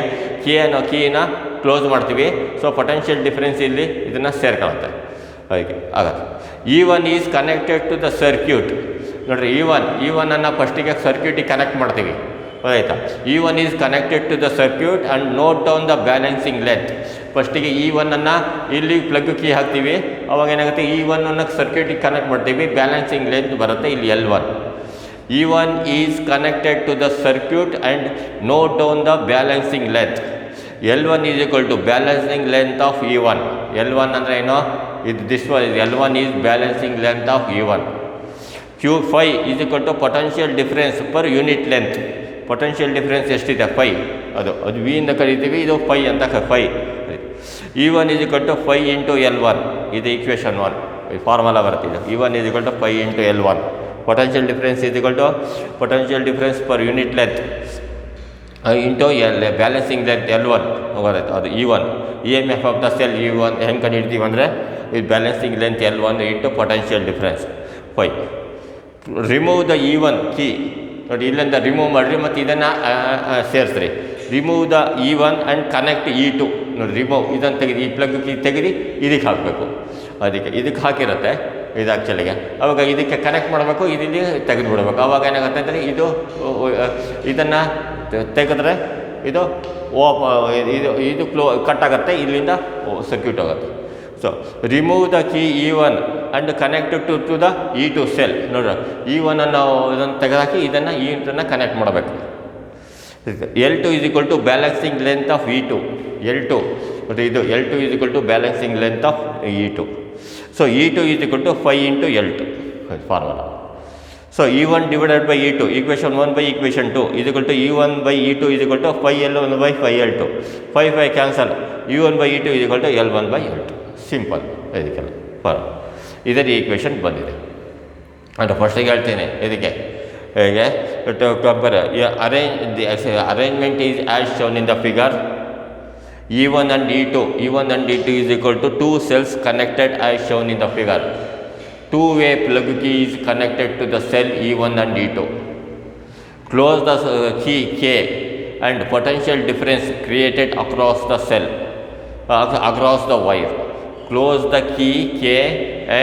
ಕೀನ ಕ್ಲೋಸ್ ಮಾಡ್ತೀವಿ. ಸೊ ಪೊಟೆನ್ಷಿಯಲ್ ಡಿಫ್ರೆನ್ಸ್ ಇಲ್ಲಿ ಇದನ್ನು ಸೇರ್ಕೊಳ್ಳುತ್ತೆ. ಹಾಗೆ ಆಗುತ್ತೆ. E1 is connected to the circuit. ನೋಡಿರಿ, E1 ಅನ್ನು ಫಸ್ಟಿಗೆ ಸರ್ಕ್ಯೂಟಿಗೆ ಕನೆಕ್ಟ್ ಮಾಡ್ತೀವಿ. ಆಯಿತಾ? E1 is connected to the circuit and note down the balancing length. ಫಸ್ಟಿಗೆ E1 ಅನ್ನು ಇಲ್ಲಿ ಪ್ಲಗ್ ಕೀ ಹಾಕ್ತೀವಿ. ಅವಾಗ ಏನಾಗುತ್ತೆ, E1 ಅನ್ನು ಸರ್ಕ್ಯೂಟಿಗೆ ಕನೆಕ್ಟ್ ಮಾಡ್ತೀವಿ. ಬ್ಯಾಲೆನ್ಸಿಂಗ್ ಲೆಂತ್ ಬರುತ್ತೆ ಇಲ್ಲಿ L1. E1 is connected to the circuit and note down the balancing length. L1 = balancing length of E1. L1 ಅಂದರೆ ಏನೋ ಇದು this L1 is balancing length of E1. Q5 = potential difference per unit length. Potential difference ಎಷ್ಟಿದೆ? 5. ಅದು V ಇಂದ ಕರಿತೀವಿ, ಇದು 5 ಅಂತ 5. E1 = 5 × L1. ಇದು ಈಕ್ವೇಷನ್ 1 ಫಾರ್ಮುಲಾ ಬರ್ತಿದೆ. E1 = 5 × L1. Potential difference is equal to potential difference per unit length into balancing length L1 ಹೋಗೋದೈತೆ, ಅದು E1. E M F of the cell E1 ಹೆಂಗೆ ಕಂಡುಹಿಡ್ತೀವಿ ಅಂದರೆ ಇದು balancing length L1 into potential difference 5. Remove the E1 key ನೋಡಿ, ಇಲ್ಲಿಂದ ರಿಮೂವ್ ಮಾಡಿರಿ ಮತ್ತು ಇದನ್ನು ಸೇರಿಸ್ರಿ. Remove the E1 and connect E2 ನೋಡಿ, ರಿಮೂವ್ ಇದನ್ನು ತೆಗೆದು ಈ ಪ್ಲಗ್ ಕೀ ತೆಗೆದು ಇದಕ್ಕೆ ಹಾಕಬೇಕು. ಅದಕ್ಕೆ ಇದಕ್ಕೆ ಹಾಕಿರುತ್ತೆ ಇದು ಆ್ಯಕ್ಚುಲಿಗೆ, ಅವಾಗ ಇದಕ್ಕೆ ಕನೆಕ್ಟ್ ಮಾಡಬೇಕು, ಇದರಲ್ಲಿ ತೆಗೆದು ಬಿಡಬೇಕು. ಆವಾಗ ಏನಾಗುತ್ತೆ ಅಂದರೆ ಇದನ್ನು ತೆಗೆದ್ರೆ ಇದು ಇದು ಕಟ್ ಆಗುತ್ತೆ, ಇಲ್ಲಿಂದ ಸರ್ಕ್ಯೂಟ್ ಆಗುತ್ತೆ. So remove the key E1 and connect to the E2 cell. ನೋಡ್ರಿ, E1 ನಾವು ಇದನ್ನು ತೆಗೆದಾಕಿ ಇದನ್ನು E2 ಕನೆಕ್ಟ್ ಮಾಡಬೇಕು. L2 is equal to balancing length of E2. L2 ಮತ್ತು ಇದು L2 is equal to balancing length of E2. So E2 is equal to 5 into L2 formula. So E1 divided by E2, equation 1 by equation 2 is equal to E1 by E2 is equal to 5L1 by 5L2. 5 cancel. E1 by E2 is equal to L1 by L2. Simple. ಇದಕ್ಕೆಲ್ಲ ಇದರ ಈಕ್ವೇಷನ್ ಬಂದಿದೆ ಅಂತ ಫಸ್ಟಿಗೆ ಹೇಳ್ತೀನಿ. ಇದಕ್ಕೆ ಹೇಗೆ compare arrangement is as shown in the figure. E1 and E2 is equal to 2 cells connected as shown in the figure. Two-way plug key is connected to the cell E1 and E2. Close the key K and potential difference created across the cell, across the wire. Close the key K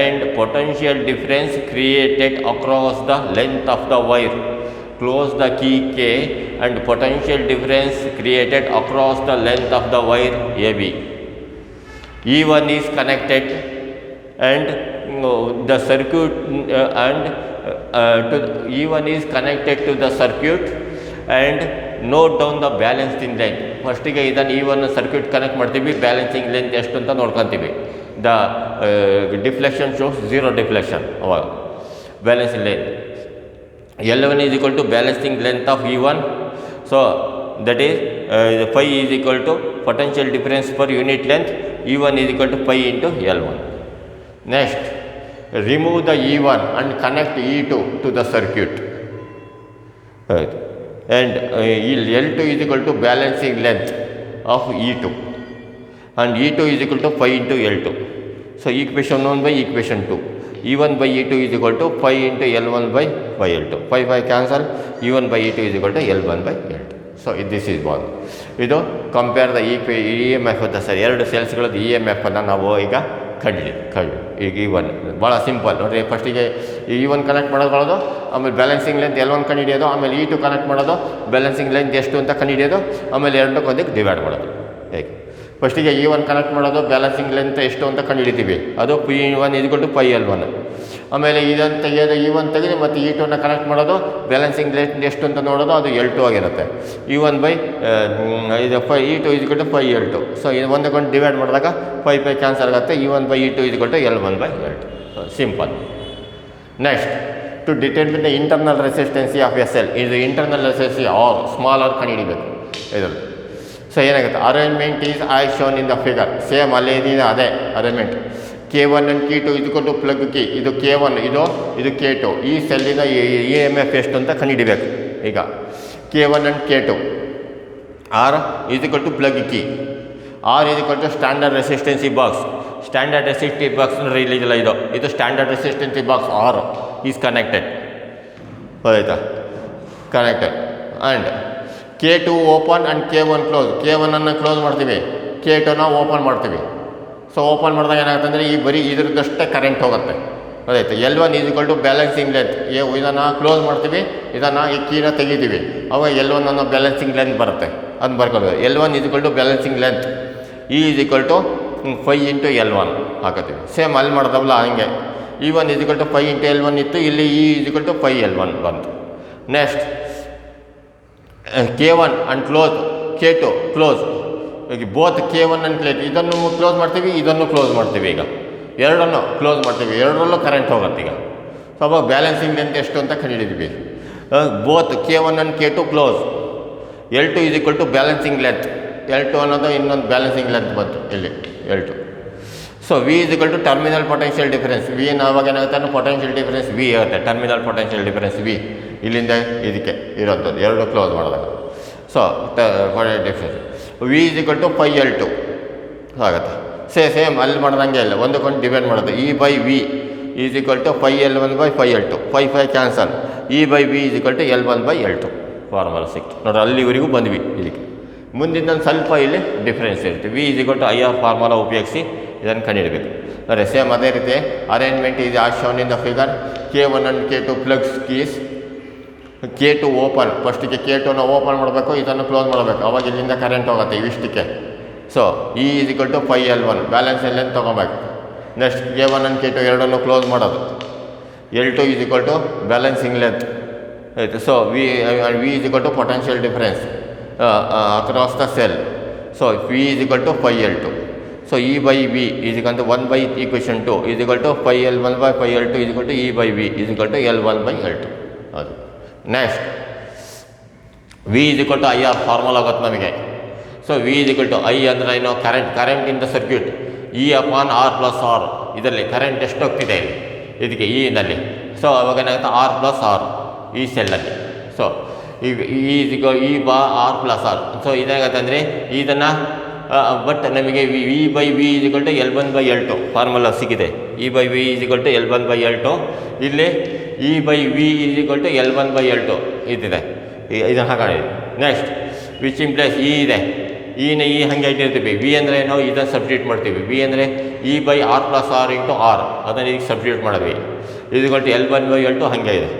and potential difference created across the length of the wire. Close the key K and potential difference created across the length of the wire AB. E1 is connected and the circuit E1 is connected to the circuit and note down the balancing length. ಫಸ್ಟಿಗೆ ಇದನ್ನು E1 ಸರ್ಕ್ಯೂಟ್ ಕನೆಕ್ಟ್ ಮಾಡ್ತೀವಿ, ಬ್ಯಾಲೆನ್ಸಿಂಗ್ ಲೆಂತ್ ಎಷ್ಟು ಅಂತ ನೋಡ್ಕೊತೀವಿ. The deflection shows 0 deflection. ಅವಾಗ balancing length L1 is equal to balancing length of E1. So that is 5 is equal to potential difference per unit length. E1 is equal to 5 into L1. Next, remove the E1 and connect E2 to the circuit. Right. And L2 is equal to balancing length of E2 and E2 is equal to 5 into L2. So equation 1 by equation 2. E1 by E2 is equal to 5 into L1 by L2. 5 cancel. E1 by E2 is equal to L1 by L2. So this is one. ಇದು ಕಂಪೇರ್ ದ EMF ಅಂತ ಸರ್, ಎರಡು ಸೆಲ್ಸ್ಗಳದ್ದು EMF ಅನ್ನು ನಾವು ಈಗ ಈಗ E1 ಭಾಳ ಸಿಂಪಲ್ ನೋಡಿರಿ. ಫಸ್ಟಿಗೆ E1 ಕನೆಕ್ಟ್ ಮಾಡೋದು, ಆಮೇಲೆ ಬ್ಯಾಲೆನ್ಸಿಂಗ್ ಲೆಂತ್ L1 ಕಂಡುಹಿಡಿಯೋದು, ಆಮೇಲೆ E2 ಕನೆಕ್ಟ್ ಮಾಡೋದು, ಬ್ಯಾಲೆನ್ಸಿಂಗ್ ಲೆಂತ್ ಎಷ್ಟು ಅಂತ ಕಂಡುಹಿಡಿಯೋದು, ಆಮೇಲೆ ಎರಡಕ್ಕೊಂದಕ್ಕೆ ಡಿವೈಡ್ ಮಾಡೋದು. ಹೇಗೆ ಫಸ್ಟಿಗೆ E1 ಕನೆಕ್ಟ್ ಮಾಡೋದು, ಬ್ಯಾಲೆನ್ಸಿಂಗ್ ಲೆಂತ್ ಎಷ್ಟು ಅಂತ ಕಂಡುಹಿಡಿತೀವಿ, ಅದು P1 is equal to 5L1. ಆಮೇಲೆ ಇದನ್ನು ತೆಗೆಯೋದು E1 ತೆಗೆದು ಮತ್ತು E2ನ ಕನೆಕ್ಟ್ ಮಾಡೋದು, ಬ್ಯಾಲೆನ್ಸಿಂಗ್ ಲೆಂತ್ ಎಷ್ಟು ಅಂತ ನೋಡೋದು, ಅದು L2 ಆಗಿರುತ್ತೆ. E1 ಬೈ ಇದು E2 is equal to 5L2. So ಇದು ಒಂದಕ್ಕೊಂದು ಡಿವೈಡ್ ಮಾಡಿದಾಗ 5 ಕ್ಯಾನ್ಸಲ್ ಆಗುತ್ತೆ. E1 by E2 is equal to L1 by L2. Simple. Next, to determine the internal resistance of a cell, ಇದು internal resistance r small r ಕಂಡುಹಿಡಿಬೇಕು ಇದರಲ್ಲಿ. ಸೊ ಏನಾಗುತ್ತೆ, arrangement is as shown in the figure. Same ಅಲ್ಲೇ ಇದೆ, ಅದೇ arrangement. K1 and K2 is equal to plug key. ಇದು K1, ಇದು K2. ಈ ಸೆಲ್ಲಿನ EMF ಎಷ್ಟು ಅಂತ ಕಂಡುಹಿಡಿಬೇಕು. ಈಗ K1 and K2 R is equal to plug key. R is equal to standard resistance box. Standard resistance box release ಇಲ್ಲ, ಇದು standard resistance box R is connected. ಹೌದಾಯ್ತಾ, connected. And K2 open and K1 close. K1 ಅನ್ನು ಕ್ಲೋಸ್ ಮಾಡ್ತೀವಿ, K2ನ ಓಪನ್ ಮಾಡ್ತೀವಿ. ಸೊ ಓಪನ್ ಮಾಡಿದಾಗ ಏನಾಗುತ್ತೆ ಅಂದರೆ ಈ ಬರೀ ಇದ್ರದ್ದಷ್ಟೇ ಕರೆಂಟ್ ಹೋಗುತ್ತೆ. ಅದಾಯ್ತು. L1 is equal to balancing length. ಇದನ್ನು ಕ್ಲೋಸ್ ಮಾಡ್ತೀವಿ, ಇದನ್ನು ಈ ಕೀನ ತೆಗಿತೀವಿ, ಅವಾಗ L1 ಅನ್ನೋ ಬ್ಯಾಲೆನ್ಸಿಂಗ್ ಲೆಂತ್ ಬರುತ್ತೆ, ಅದನ್ನು ಬರ್ಕೊಳ್ಳೋದು. L1 is equal to balancing length. E is equal to 5 into L1 ಹಾಕತ್ತೀವಿ. ಸೇಮ್ ಅಲ್ಲಿ ಮಾಡ್ದವಲ್ಲ ಹಂಗೆ. E1 is equal to 5 into L1 ಇತ್ತು, ಇಲ್ಲಿ E is equal to 5L1 ಬಂತು. Next K1 and close, K2 close. ಈಗ ಬೋತ್ K1 and K2 ಇದನ್ನು ಕ್ಲೋಸ್ ಮಾಡ್ತೀವಿ, ಇದನ್ನು ಕ್ಲೋಸ್ ಮಾಡ್ತೀವಿ. ಈಗ ಎರಡನ್ನು ಕ್ಲೋಸ್ ಮಾಡ್ತೀವಿ, ಎರಡರಲ್ಲೂ ಕರೆಂಟ್ ಹೋಗುತ್ತೆ. ಈಗ ಸೊ ಅವಾಗ ಬ್ಯಾಲೆನ್ಸಿಂಗ್ ಲೆಂತ್ ಎಷ್ಟು ಅಂತ ಕಂಡುಹಿಡಿದ್ವಿ. Both K1 and K2 close. L2 is equal to balancing length. L2 ಅನ್ನೋದು ಇನ್ನೊಂದು ಬ್ಯಾಲೆನ್ಸಿಂಗ್ ಲೆಂತ್ ಬಂತು ಇಲ್ಲಿ L2. So V is equal to terminal potential difference. V ಅವಾಗ ಏನಾಗುತ್ತೆ ಪೊಟೆನ್ಷಿಯಲ್ ಡಿಫರೆನ್ಸ್ ವಿ ಆಗುತ್ತೆ, ಟರ್ಮಿನಲ್ ಪೊಟೆನ್ಷಿಯಲ್ ಡಿಫರೆನ್ಸ್ ವಿ ಇಲ್ಲಿಂದ ಇದಕ್ಕೆ ಇರೋಂಥದ್ದು ಎರಡು ಕ್ಲೋಸ್ ಮಾಡಿದಾಗ. So difference V is equal to pi L two ಆಗುತ್ತೆ. ಸೇಮ್ ಅಲ್ಲಿ ಮಾಡೋದಂಗೆ ಇಲ್ಲ, ಒಂದಕ್ಕೊಂದು ಡಿಪೆಂಡ್ ಮಾಡೋದು. E by V is equal to pi L one by pi L two, pi cancel, E by V is equal to L one by L two formula ಸಿಕ್ತು ನೋಡ್ರಿ. ಅಲ್ಲಿವರೆಗೂ ಬಂದ್ವಿ. ಇದಕ್ಕೆ ಮುಂದಿನ ಸ್ವಲ್ಪ ಇಲ್ಲಿ ಡಿಫ್ರೆನ್ಸ್ ಇರುತ್ತೆ. V is equal to I R formula ಉಪಯೋಗಿಸಿ ಇದನ್ನು ಕಂಡುಹಿಡಬೇಕು. ನೋಡಿ ಸೇಮ್ ಅದೇ ರೀತಿ arrangement is as shown in the figure. K1 and K2 plugs keys. K2 open, ಫಸ್ಟಿಗೆ K2ನ ಓಪನ್ ಮಾಡಬೇಕು, ಇದನ್ನು ಕ್ಲೋಸ್ ಮಾಡಬೇಕು, ಅವಾಗ ಇಲ್ಲಿಂದ ಕರೆಂಟ್ ಹೋಗುತ್ತೆ ಇವಿಷ್ಟಕ್ಕೆ. So E is equal to pi L one, balance ಎಲ್ಲೆಂದು ತೊಗೊಬೇಕು. ನೆಕ್ಸ್ಟ್ K1 and K2 ಎರಡನ್ನು ಕ್ಲೋಸ್ ಮಾಡೋದು. L2 is equal to balancing length ಆಯಿತು. So V is equal to potential difference across the cell. So V is equal to pi L two. So E by V is equal to 1 by equation 2 is equal to pi L one by pi L two is equal to E by V is equal to L one by L two. ಅದು next V is equal to I R formula ಗೊತ್ತು ನಮಗೆ. So V is equal to I ಅಂದರೆ ಏನು, current in the circuit. E upon R plus R, ಇದರಲ್ಲಿ ಕರೆಂಟ್ ಎಷ್ಟು ಹೋಗ್ತಿದೆ ಇಲ್ಲಿ ಇದಕ್ಕೆ ಇನಲ್ಲಿ. ಸೊ ಅವಾಗ ಏನಾಗುತ್ತೆ ಆರ್ ಪ್ಲಸ್ ಆರ್ ಈ ಸೆಲ್ಲಲ್ಲಿ. ಸೊ ಈಗ ಈ ಬಾ ಆರ್ ಪ್ಲಸ್ ಆರ್. ಸೊ ಇದೇನಾಗುತ್ತೆ ಅಂದರೆ ಇದನ್ನು ಬಟ್ ನಮಗೆ V by V is equal to L one by L two formula ಸಿಕ್ಕಿದೆ. E by V is equal to L one by L two. ಇಲ್ಲಿ E by V is equal to L one by L two ಇದಿದೆ, ಇದನ್ನು ಹಾಕೊಂಡಿದೆ. ನೆಕ್ಸ್ಟ್ ವಿಚ್ ಇಂಪ್ಲೈಸ್ ಇ ಇದೆ, ಈ ಹಾಗೆ ಇಟ್ಟಿರ್ತೀವಿ. ವಿ ಅಂದರೆ ನಾವು ಇದನ್ನು ಸಬ್ಸ್ಟಿಟ್ಯೂಟ್ ಮಾಡ್ತೀವಿ. ವಿ ಅಂದರೆ E by R plus R into R, ಅದನ್ನು ಈಗ ಸಬ್ಸ್ಟಿಟ್ಯೂಟ್ ಮಾಡಿದ್ವಿ. Is to L one by L two ಹಾಗೆ ಇದೆ.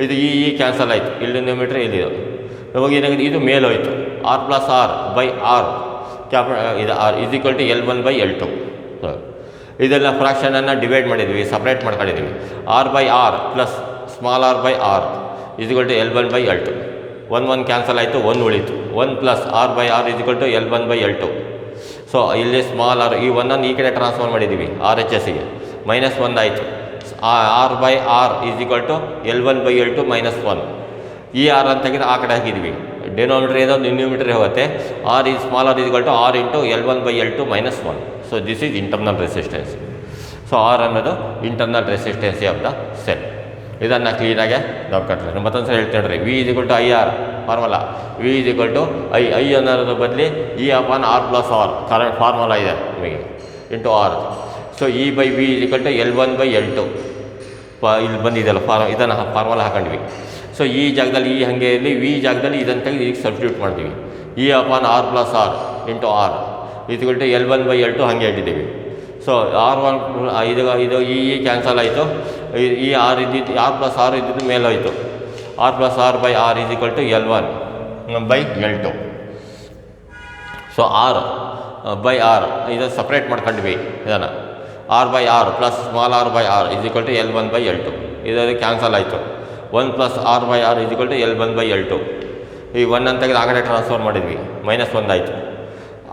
ಇದು ಈ ಕ್ಯಾನ್ಸಲ್ ಆಯಿತು, ಇಲ್ಲಿ ಮೀಟ್ರ್ ಇಲ್ಲಿದು. ಇವಾಗ ಏನಾಗಿದೆ, ಇದು ಮೇಲೋಯ್ತು. R plus R by R ಇದು R is equal to L one by L two. ಇದೆಲ್ಲ ಫ್ರಾಕ್ಷನನ್ನು ಡಿವೈಡ್ ಮಾಡಿದ್ವಿ, ಸಪ್ರೇಟ್ ಮಾಡ್ಕೊಂಡಿದ್ದೀವಿ. R by R plus small R by R is equal to L one by L two. One cancel ಆಯಿತು, 1 ಉಳಿತು. 1 plus R by R is equal to L one by L two. So ಇಲ್ಲಿ ಸ್ಮಾಲ್ ಆರ್, ಈ ಒಂದನ್ನು ಈ ಕಡೆ ಟ್ರಾನ್ಸ್ಫರ್ ಮಾಡಿದ್ದೀವಿ ಆರ್ ಎಚ್ ಎಸ್ಸಿಗೆ, -1 ಆಯಿತು. R by R is equal to L one by L two -1. ಈ ಆರ್ ಅಂತ ತೆಗೆದು ಆ ಕಡೆ ಹಾಕಿದ್ವಿ. ಡಿನೋಮಿನೇಟರ್ ಏನೋ ನ್ಯೂಮಿನೇಟರ್ ಹೋಗುತ್ತೆ. R is small R is equal to R into L one by L two -1. So this is internal resistance. So R ಅನ್ನೋದು internal resistance of the cell. ಇದನ್ನು ಕ್ಲೀನಾಗೆ ನಾವು ಕಟ್ರಿ. ಮತ್ತೊಂದು ಸಲ ಹೇಳ್ತೇನೆ ರೀ, V is equal to I R formula. V is equal to I ಅನ್ನೋದ್ರ ಬದಲಿ E upon R plus R current formula ಇದೆ ನಿಮಗೆ into R. So E by V is equal to L one by L two ಇಲ್ಲಿ ಬಂದಿದೆಯಲ್ಲ ಇದನ್ನು ಫಾರ್ಮುಲಾ ಹಾಕೊಂಡ್ವಿ. ಸೊ ಈ ಜಾಗದಲ್ಲಿ ಈ ಹಾಗೆ ಇರಲಿ, ವಿ ಜಾಗದಲ್ಲಿ ಇದನ್ನು ತೆಗೆದು ಈಗ ಸಬ್ಸ್ಟಿಟ್ಯೂಟ್ ಮಾಡ್ತೀವಿ. E upon R plus R into R is equal to L one by L two ಹಾಗೆ ಇಟ್ಟಿದ್ದೀವಿ. ಸೊ ಆರ್ ಒನ್ ಇದು ಈ ಕ್ಯಾನ್ಸಲ್ ಆಯಿತು. ಈ ಆರ್ ಇದ್ದಿದ್ದು ಆರ್ ಪ್ಲಸ್ ಆರ್ ಇದ್ದಿದ್ದು ಮೇಲೋಯಿತು. R plus R by R is equal to L one by L two. So R by R ಇದನ್ನು ಸಪ್ರೇಟ್ ಮಾಡ್ಕೊಂಡ್ವಿ. ಇದನ್ನು R by R plus small R by R is equal to L one by L two. ಇದರಲ್ಲಿ ಕ್ಯಾನ್ಸಲ್ ಆಯಿತು. 1 plus R by R is equal to L one by L two. ಈ 1 ಅಂತ ತೆಗೆದು ಆ ಕಡೆ ಟ್ರಾನ್ಸ್ಫರ್ ಮಾಡಿದ್ವಿ, -1 ಆಯಿತು.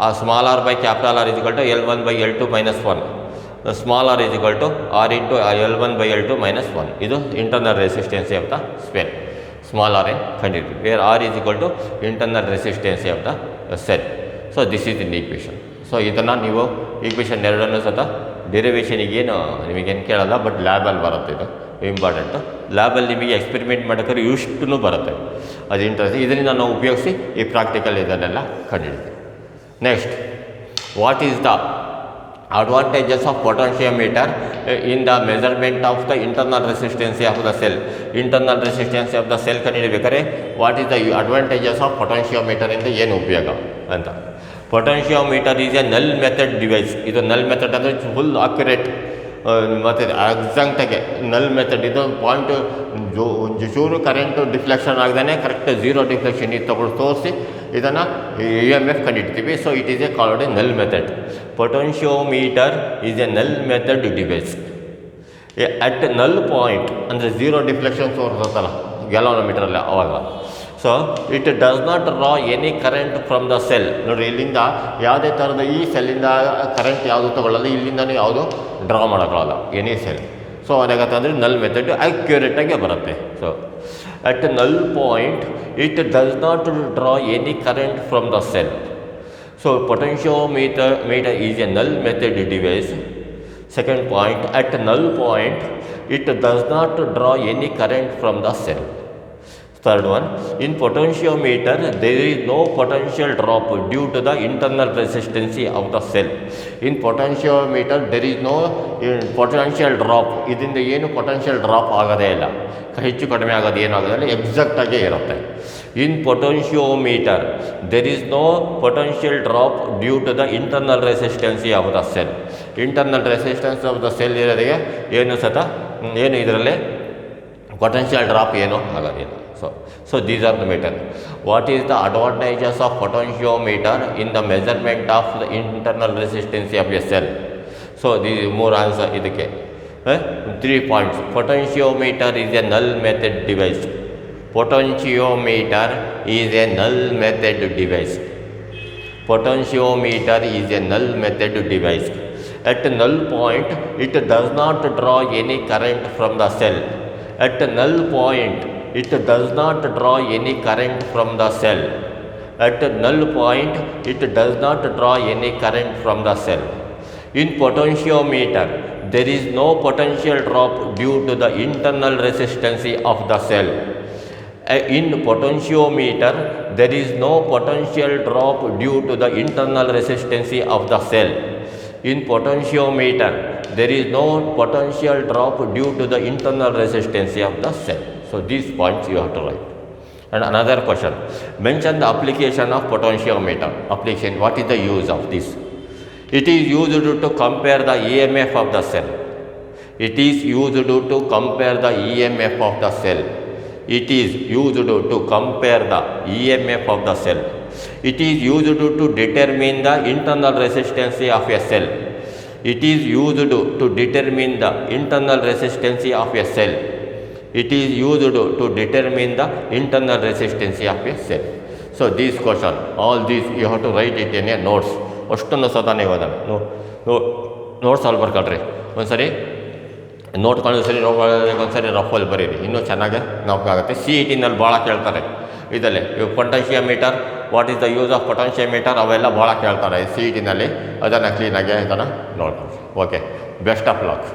ಆ small R by capital R is equal to L one by L two -1. Small R is equal to R into L one by L two -1. ಇದು internal resistance of the cell. Small R ಏನು ಕಂಡಿದ್ವಿ, where R is equal to internal resistance of the cell. So this is in equation. So ಇದನ್ನು ನೀವು ಈಕ್ವೇಷನ್ ಎರಡನ್ನೂ ಸಹ ಡೆರಿವೇಷನಿಗೇನು ನಿಮಗೇನು ಕೇಳಲ್ಲ, ಬಟ್ ಲ್ಯಾಬಲ್ಲಿ ಬರುತ್ತೆ. ಇದು ಇಂಪಾರ್ಟೆಂಟು. ಲ್ಯಾಬಲ್ಲಿ ನಿಮಗೆ ಎಕ್ಸ್ಪೆರಿಮೆಂಟ್ ಮಾಡೋಕ್ಕಾದ್ರೆ ಇಷ್ಟು ಬರುತ್ತೆ. ಅದು ಇಂಟ್ರೆಸ್ಟ್. ಇದರಿಂದ ನಾವು ಉಪಯೋಗಿಸಿ ಈ ಪ್ರಾಕ್ಟಿಕಲ್ ಇದನ್ನೆಲ್ಲ ಕಂಡುಹಿಡಿತೀವಿ. Next, what is the advantages of potentiometer in the measurement of the internal resistance of the cell. Internal resistance of the cell ಕಂಡುಹಿಡಿಬೇಕಾದ್ರೆ what is the advantages of potentiometer ಇಂದ ಏನು ಉಪಯೋಗ ಅಂತ. Potentiometer is a null method device. ಇದು ನಲ್ ಮೆಥಡ್ ಅಂದರೆ ಫುಲ್ ಅಕ್ಯುರೇಟ್ ಮತ್ತು ಎಕ್ಸಾಕ್ಟಾಗಿ ನಲ್ ಮೆಥಡ್. ಇದು ಪಾಯಿಂಟ್ ಚೂರು ಕರೆಂಟು ಡಿಫ್ಲೆಕ್ಷನ್ ಆಗದೇ ಕರೆಕ್ಟ್ 0 ಡಿಫ್ಲೆಕ್ಷನ್ ಇದು ತೋರಿಸಿ ಇದನ್ನು EMF ಕಂಡುಹಿಡ್ತೀವಿ. So it is a called a null method. Potentiometer is a null method device at null point, ಅಂದರೆ 0 ಡಿಫ್ಲೆಕ್ಷನ್ ತೋರಿಸುತ್ತಲ್ಲ ಗ್ಯಾಲೋನೋಮೀಟ್ರಲ್ಲಿ ಅವಾಗ. So it does not draw any current from the cell. ನೋಡಿರಿ, ಇಲ್ಲಿಂದ ಯಾವುದೇ ಥರದ ಈ ಸೆಲ್ಲಿಂದ ಕರೆಂಟ್ ಯಾವುದು ತೊಗೊಳ್ಳಲ್ಲ, ಇಲ್ಲಿಂದನೂ ಯಾವುದು ಡ್ರಾ ಮಾಡೋಕ್ಕಾಗಲ್ಲ ಎನಿ ಸೆಲ್. ಸೊ ಅದಾಗತ್ತೆ ಅಂದರೆ ನಲ್ ಮೆಥಡ್ ಅಕ್ಯುರೇಟಾಗಿ ಬರುತ್ತೆ. So at null point it does not draw any current from the cell. So potentiometer is a null method device Second point, at null point, it does not draw any current from the cell. Third one, in potentiometer, there is no potential drop due to the internal resistance of the cell. In potentiometer, there is no potential drop. ಇದರಿಂದ ಏನು potential drop ಆಗೋದೇ ಇಲ್ಲ, ಹೆಚ್ಚು ಕಡಿಮೆ ಆಗೋದು ಏನಾಗೋದಿಲ್ಲ, ಎಕ್ಸಾಕ್ಟಾಗೇ ಇರುತ್ತೆ. In potentiometer, there is no potential drop due to the internal resistance of the cell. Internal resistance of the cell ಇರೋದಕ್ಕೆ ಏನು ಸತ ಏನು ಇದರಲ್ಲಿ potential drop ಏನೂ ಆಗೋದಿಲ್ಲ. So these are the methods. What is the advantages of potentiometer in the measurement of the internal resistance of a cell? So these more answer ಇದಕ್ಕೆ 3 points. Potentiometer is a null method device. Potentiometer is a null method device. Potentiometer is a null method device. At null point, it does not draw any current from the cell. At null point, it does not draw any current from the cell. At null point, it does not draw any current from the cell. In potentiometer, there is no potential drop due to the internal resistance of the cell. In potentiometer, there is no potential drop due to the internal resistance of the cell. In potentiometer, there is no potential drop due to the internal resistance of the cell. So these points you have to write. And another question, mention the application of potentiometer. Application, what is the use of this? It is used to compare the EMF of the cell. It is used to compare the EMF of the cell. It is used to compare the EMF of the cell. It is used to determine the internal resistance of a cell. It is used to determine the internal resistance of a cell. It is used to determine the internal resistance of a cell. So these question, all these you have to write it in a notes. ಅಷ್ಟನ್ನು ಸದಾ ನೀವು ಅದನ್ನು ನೋಟ್ಸ್ ಅಲ್ಲಿ ಬರ್ಕೊಳ್ರಿ. ಒಂದ್ಸರಿ ನೋಟ್ಕೊಂಡು ಸರಿ ಒಂದ್ಸರಿ ರಫಲ್ಲಿ ಬರೀರಿ, ಇನ್ನೂ ಚೆನ್ನಾಗಿ ನಮಗಾಗುತ್ತೆ. CET-ನಲ್ಲಿ ಭಾಳ ಕೇಳ್ತಾರೆ ಇದರಲ್ಲಿ potentiometer, what is the use of potentiometer, ಅವೆಲ್ಲ ಭಾಳ ಕೇಳ್ತಾರೆ CET-ನಲ್ಲಿ. ಅದನ್ನು ಕ್ಲೀನಾಗಿ ಇದನ್ನು ನೋಡ್ಕೊಳ್ಳಿ. Okay, best of luck.